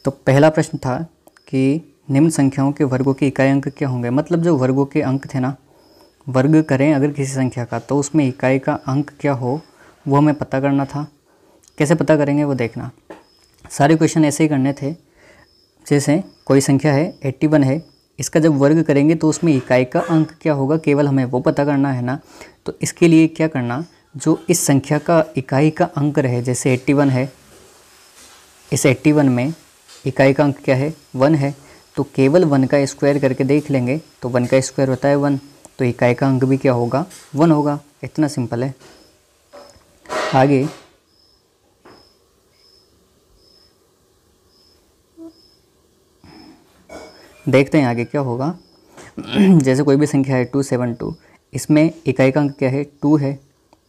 तो पहला प्रश्न था कि निम्न संख्याओं के वर्गों के इकाई अंक क्या होंगे। मतलब जो वर्गों के अंक थे ना, वर्ग करें अगर किसी संख्या का तो उसमें इकाई का अंक क्या हो वो हमें पता करना था। कैसे पता करेंगे वो देखना। सारे क्वेश्चन ऐसे ही करने थे। जैसे कोई संख्या है 81 है, इसका जब वर्ग करेंगे तो उसमें इकाई का अंक क्या होगा, केवल हमें वो पता करना है ना। तो इसके लिए क्या करना, जो इस संख्या का इकाई का अंक रहे, जैसे 81 है, इस 81 में इकाई का अंक क्या है, 1 है, तो केवल 1 का स्क्वायर करके देख लेंगे तो 1 का स्क्वायर होता है 1, तो इकाई का अंक भी क्या होगा, 1 होगा। इतना सिंपल है। आगे देखते हैं आगे क्या होगा। जैसे कोई भी संख्या है 272, इसमें इकाई का अंक क्या है, 2 है,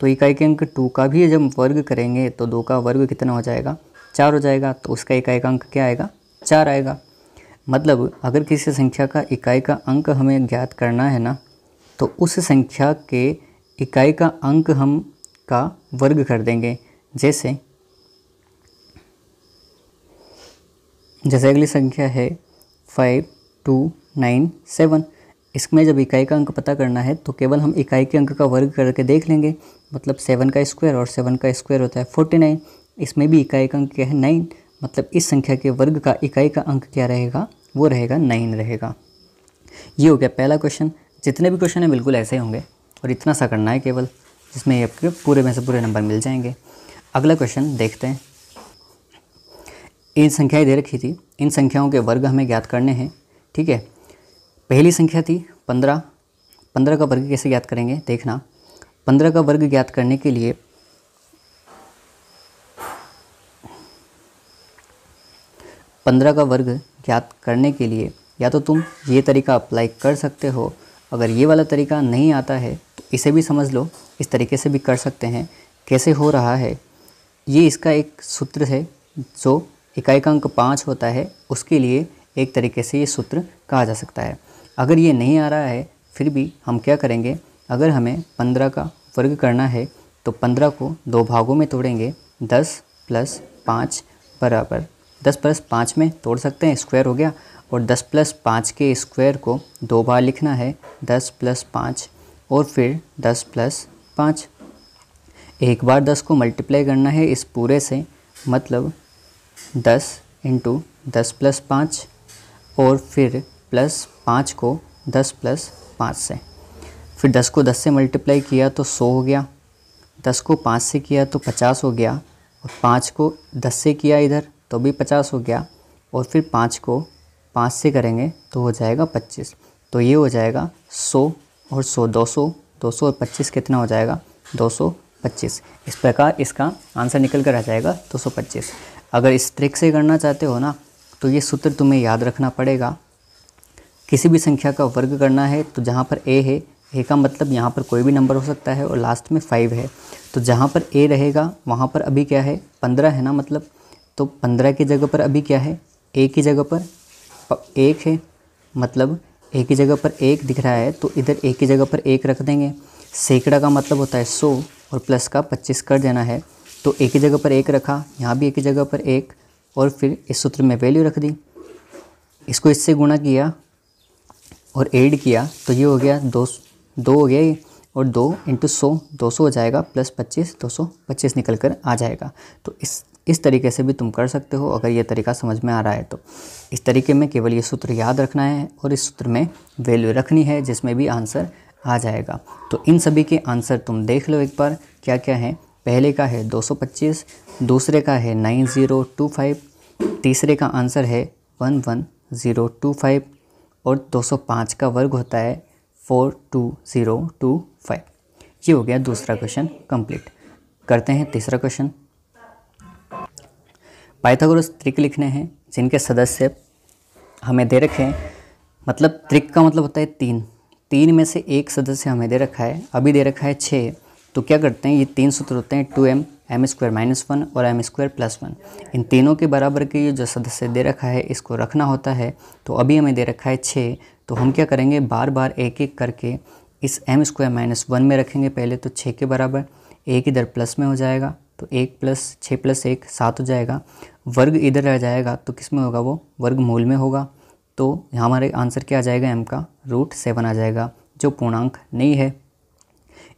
तो इकाई के अंक 2 का भी जब वर्ग करेंगे तो 2 का वर्ग कितना हो जाएगा, 4 हो जाएगा, तो उसका इकाई का अंक क्या आएगा, 4 आएगा। मतलब अगर किसी संख्या का इकाई का अंक हमें ज्ञात करना है ना, तो उस संख्या के इकाई का अंक हम का वर्ग कर देंगे। जैसे अगली संख्या है 5297, इसमें जब इकाई का अंक पता करना है तो केवल हम इकाई के अंक का वर्ग करके देख लेंगे। मतलब 7 का स्क्वायर, और 7 का स्क्वायर होता है 49, इसमें भी इकाई का अंक क्या है, 9, मतलब इस संख्या के वर्ग का इकाई का अंक क्या रहेगा, वो रहेगा 9 रहेगा। ये हो गया पहला क्वेश्चन। जितने भी क्वेश्चन हैं बिल्कुल ऐसे होंगे और इतना सा करना है केवल, जिसमें आपके पूरे में से पूरे नंबर मिल जाएंगे। अगला क्वेश्चन देखते हैं। इन संख्याएं दे रखी थी, इन संख्याओं के वर्ग हमें ज्ञात करने हैं। ठीक है, पहली संख्या थी 15। 15 का वर्ग कैसे ज्ञात करेंगे देखना। 15 का वर्ग ज्ञात करने के लिए 15 का वर्ग ज्ञात करने के लिए या तो तुम ये तरीका अप्लाई कर सकते हो, अगर ये वाला तरीका नहीं आता है तो इसे भी समझ लो, इस तरीके से भी कर सकते हैं। कैसे हो रहा है, ये इसका एक सूत्र है। जो इकाई का अंक 5 होता है उसके लिए एक तरीके से ये सूत्र कहा जा सकता है। अगर ये नहीं आ रहा है फिर भी हम क्या करेंगे, अगर हमें 15 का वर्ग करना है तो 15 को 2 भागों में तोड़ेंगे। 10 + 5 बराबर 10 + 5 में तोड़ सकते हैं, स्क्वायर हो गया। और 10 + 5 के स्क्वायर को 2 बार लिखना है, 10 + 5 और फिर 10 + 5। एक बार 10 को मल्टीप्लाई करना है इस पूरे से, मतलब 10 × 10 + 5 और फिर +5 को 10 + 5 से, फिर 10 को 10 से मल्टीप्लाई किया तो 100 हो गया, 10 को 5 से किया तो 50 हो गया, और 5 को 10 से किया इधर तो भी 50 हो गया, और फिर 5 को 5 से करेंगे तो हो जाएगा 25। तो ये हो जाएगा 100 और 100 200, 200 और 25 कितना हो जाएगा, 225। इस प्रकार इसका आंसर निकल कर आ जाएगा 225। अगर इस ट्रिक से करना चाहते हो ना तो ये सूत्र तुम्हें याद रखना पड़ेगा। किसी भी संख्या का वर्ग करना है तो जहाँ पर a है, a का मतलब यहाँ पर कोई भी नंबर हो सकता है, और लास्ट में 5 है, तो जहाँ पर a रहेगा वहाँ पर अभी क्या है, 15 है ना, मतलब तो 15 की जगह पर अभी क्या है, a की जगह पर 1 है, मतलब a की जगह पर 1 दिख रहा है तो इधर a की जगह पर 1 रख देंगे। सैकड़ा का मतलब होता है 100 और प्लस का 25 कर देना है, तो a की जगह पर 1 रखा, यहाँ भी a की जगह पर 1, और फिर इस सूत्र में वैल्यू रख दी, इसको इससे गुणा किया और ऐड किया तो ये हो गया 2 हो गया ये, और 2 × 100 200 हो जाएगा, प्लस 25 225 निकल कर आ जाएगा। तो इस तरीके से भी तुम कर सकते हो अगर ये तरीका समझ में आ रहा है तो। इस तरीके में केवल ये सूत्र याद रखना है और इस सूत्र में वैल्यू रखनी है जिसमें भी आंसर आ जाएगा। तो इन सभी के आंसर तुम देख लो एक बार क्या क्या है। पहले का है 225, दूसरे का है 9025, तीसरे का आंसर है 11025, और 205 का वर्ग होता है 42025। ये हो गया दूसरा क्वेश्चन कंप्लीट। करते हैं तीसरा क्वेश्चन। पाइथागोरस त्रिक लिखने हैं जिनके सदस्य हमें दे रखे हैं। मतलब त्रिक का मतलब होता है 3 में से एक सदस्य हमें दे रखा है, अभी दे रखा है 6। तो क्या करते हैं, ये 3 सूत्र होते हैं 2m, m² -1 और m² +1। इन तीनों के बराबर के ये जो सदस्य दे रखा है इसको रखना होता है। तो अभी हमें दे रखा है 6, तो हम क्या करेंगे, बार बार एक एक करके इस m² -1 में रखेंगे पहले, तो 6 के बराबर, एक इधर प्लस में हो जाएगा तो 1 + 6 + 1 7 हो जाएगा, वर्ग इधर रह जाएगा तो किस में होगा, वो वर्गमूल में होगा। तो यहाँ हमारे आंसर क्या आ जाएगा, m का √7 आ जाएगा, जो पूर्णांक नहीं है।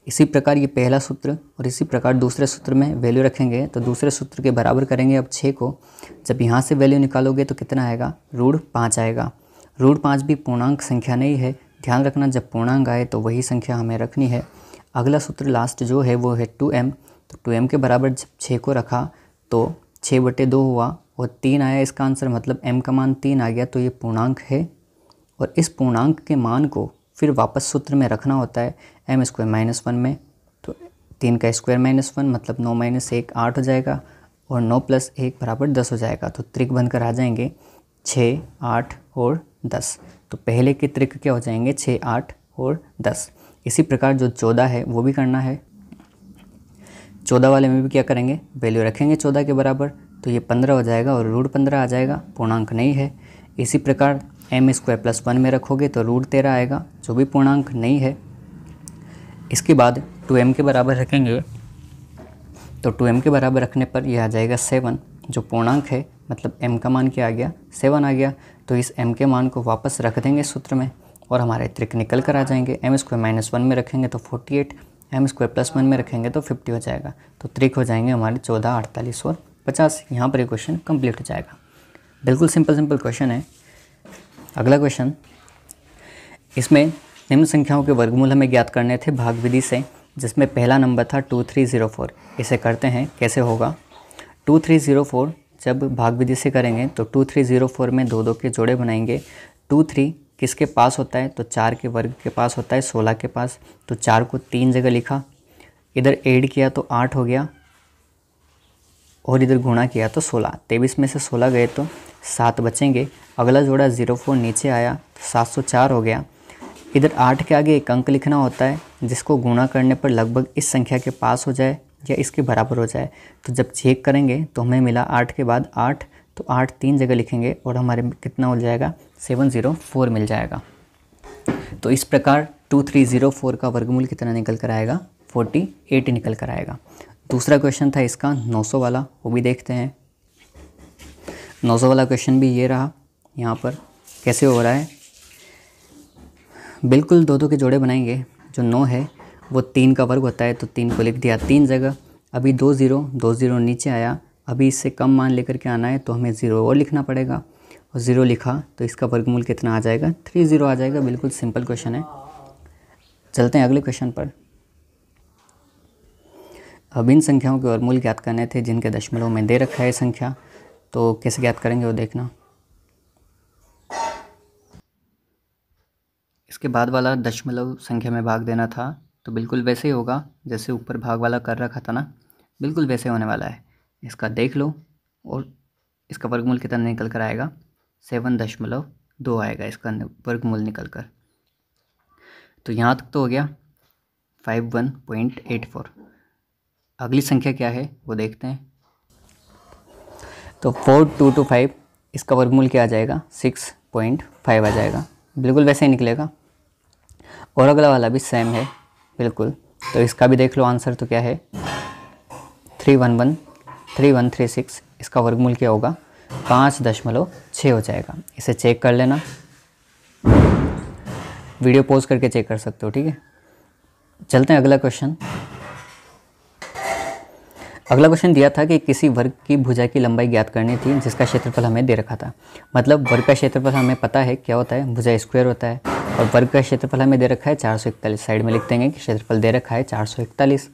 इसी प्रकार ये पहला सूत्र और इसी प्रकार दूसरे सूत्र में वैल्यू रखेंगे तो दूसरे सूत्र के बराबर करेंगे अब 6 को। जब यहाँ से वैल्यू निकालोगे तो कितना आएगा, √5 आएगा। √5 भी पूर्णांक संख्या नहीं है, ध्यान रखना जब पूर्णांक आए तो वही संख्या हमें रखनी है। अगला सूत्र लास्ट जो है वो है 2m। तो 2m के बराबर जब 6 को रखा तो 6/2 हुआ और 3 आया इसका आंसर, मतलब m का मान 3 आ गया। तो ये पूर्णांक है और इस पूर्णांक के मान को फिर वापस सूत्र में रखना होता है m² - 1 में। तो 3 का स्क्वायर -1 मतलब 9 - 1 8 हो जाएगा और 9 + 1 बराबर 10 हो जाएगा। तो त्रिक बनकर आ जाएंगे 6, 8 और 10। तो पहले के त्रिक क्या हो जाएंगे, 6, 8 और 10। इसी प्रकार जो 14 है वो भी करना है। 14 वाले में भी क्या करेंगे, वैल्यू रखेंगे 14 के बराबर, तो ये 15 हो जाएगा और √15 आ जाएगा, पूर्णांक नहीं है। इसी प्रकार m² + 1 में रखोगे तो √13 आएगा, जो भी पूर्णांक नहीं है। इसके बाद 2m के बराबर रखेंगे तो 2m के बराबर रखने पर यह आ जाएगा 7, जो पूर्णांक है, मतलब m का मान क्या आ गया, 7 आ गया। तो इस m के मान को वापस रख देंगे सूत्र में और हमारे त्रिक निकल कर आ जाएंगे। m² - 1 में रखेंगे तो 48, m² + 1 में रखेंगे तो 50 हो जाएगा। तो त्रिक हो जाएंगे हमारे 14, 48 और 50। यहाँ पर ये क्वेश्चन कंप्लीट हो जाएगा। बिल्कुल सिंपल क्वेश्चन है। अगला क्वेश्चन, इसमें निम्न संख्याओं के वर्गमूल हमें ज्ञात करने थे भाग विधि से, जिसमें पहला नंबर था 2304। इसे करते हैं, कैसे होगा। 2304 जब भाग विधि से करेंगे तो 2304 में 2 के जोड़े बनाएंगे। 23 किसके पास होता है, तो 4 के वर्ग के पास होता है, 16 के पास। तो 4 को 3 जगह लिखा, इधर ऐड किया तो 8 हो गया और इधर गुणा किया तो 16। 23 में से 16 गए तो 7 बचेंगे। अगला जोड़ा 04 नीचे आया तो 704 हो गया। इधर 8 के आगे एक अंक लिखना होता है जिसको गुणा करने पर लगभग इस संख्या के पास हो जाए या इसके बराबर हो जाए। तो जब चेक करेंगे तो हमें मिला 8 के बाद 8, तो 8 3 जगह लिखेंगे और हमारे कितना हो जाएगा, 704 मिल जाएगा। तो इस प्रकार 2304 का वर्गमूल कितना निकल कर आएगा, 48 निकल कर आएगा। दूसरा क्वेश्चन था इसका 900 वाला, वो भी देखते हैं। 900 वाला क्वेश्चन भी ये रहा। यहाँ पर कैसे हो रहा है, बिल्कुल 2 के जोड़े बनाएंगे। जो 9 है वो 3 का वर्ग होता है, तो 3 को लिख दिया 3 जगह। अभी 20 नीचे आया, अभी इससे कम मान लेकर के आना है तो हमें 0 और लिखना पड़ेगा और 0 लिखा तो इसका वर्गमूल कितना आ जाएगा, 30 आ जाएगा। बिल्कुल सिंपल क्वेश्चन है। चलते हैं अगले क्वेश्चन पर। अब इन संख्याओं के वर्गमूल ज्ञात करने थे जिनके दशमलव में दे रखा है संख्या, तो कैसे ज्ञात करेंगे वो देखना। इसके बाद वाला दशमलव संख्या में भाग देना था, तो बिल्कुल वैसे ही होगा जैसे ऊपर भाग वाला कर रखा था ना, बिल्कुल वैसे होने वाला है। इसका देख लो और इसका वर्गमूल कितना निकल कर आएगा, 7.2 आएगा इसका वर्गमूल निकल कर। तो यहाँ तक तो हो गया 51.84। अगली संख्या क्या है वो देखते हैं। तो 4225, इसका वर्गमूल क्या आ जाएगा, 6.5 आ जाएगा। बिल्कुल वैसे ही निकलेगा। और अगला वाला भी सेम है बिल्कुल, तो इसका भी देख लो आंसर तो क्या है, 3113136। इसका वर्गमूल क्या होगा, 5.6 हो जाएगा। इसे चेक कर लेना, वीडियो पॉज करके चेक कर सकते हो, ठीक है। चलते हैं अगला क्वेश्चन। अगला क्वेश्चन दिया था कि किसी वर्ग की भुजा की लंबाई ज्ञात करनी थी जिसका क्षेत्रफल हमें दे रखा था। मतलब वर्ग का क्षेत्रफल हमें पता है क्या होता है, भुजा स्क्वायर होता है, और वर्ग का क्षेत्रफल हमें दे रखा है 441। साइड में लिख देंगे कि क्षेत्रफल दे रखा है 441।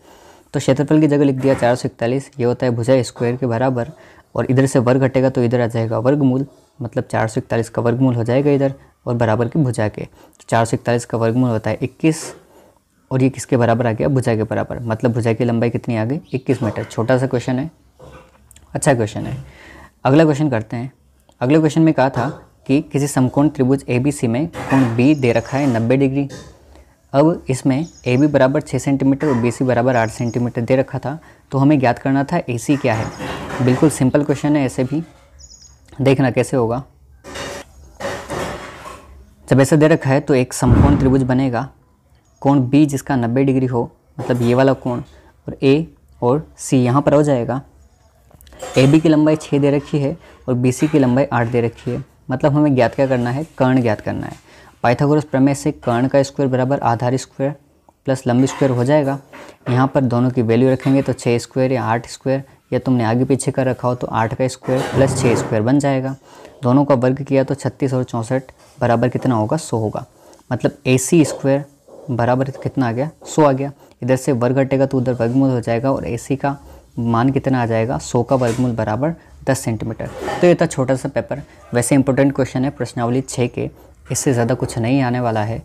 तो क्षेत्रफल की जगह लिख दिया 441। ये होता है भुजा स्क्वायर के बराबर, और इधर से वर्ग हटेगा तो इधर आ जाएगा वर्गमूल, मतलब 441 का वर्गमूल हो जाएगा इधर और बराबर की भुजा के। तो 441 का वर्गमूल होता है 21, और ये किसके बराबर आ गया, भुजा के बराबर। मतलब भुजा की लंबाई कितनी आ गई, 21 मीटर। छोटा सा क्वेश्चन है, अच्छा क्वेश्चन है। अगला क्वेश्चन करते हैं। अगले क्वेश्चन में कहा था कि किसी समकोण त्रिभुज ABC में कोण B दे रखा है 90 डिग्री। अब इसमें AB बराबर 6 सेंटीमीटर और BC बराबर 8 सेंटीमीटर दे रखा था, तो हमें ज्ञात करना था AC क्या है। बिल्कुल सिंपल क्वेश्चन है, ऐसे भी देखना कैसे होगा। जब ऐसा दे रखा है तो एक समकोण त्रिभुज बनेगा, कोण B जिसका 90 डिग्री हो, मतलब ये वाला कोण, और A और C यहाँ पर हो जाएगा। ए बी की लंबाई 6 दे रखी है और बी सी की लंबाई 8 दे रखी है। मतलब हमें ज्ञात क्या करना है, कर्ण ज्ञात करना है। पाइथागोरस प्रमेय से कर्ण का स्क्वायर बराबर आधार स्क्वायर प्लस लंब स्क्वायर हो जाएगा। यहाँ पर दोनों की वैल्यू रखेंगे तो 6 स्क्वायर या 8 स्क्वायर, या तुमने आगे पीछे कर रखा हो तो 8 का स्क्वायर प्लस 6 स्क्वायर बन जाएगा। दोनों का वर्ग किया तो 36 और 64 बराबर कितना होगा, 100 होगा। मतलब AC स्क्वायर बराबर कितना आ गया, 100 आ गया। इधर से वर्ग हटेगा तो उधर वर्गमूल हो जाएगा और AC का मान कितना आ जाएगा, 100 का वर्गमूल बराबर 10 सेंटीमीटर। तो ये था छोटा सा पेपर। वैसे इंपॉर्टेंट क्वेश्चन है प्रश्नावली 6 के, इससे ज़्यादा कुछ नहीं आने वाला है।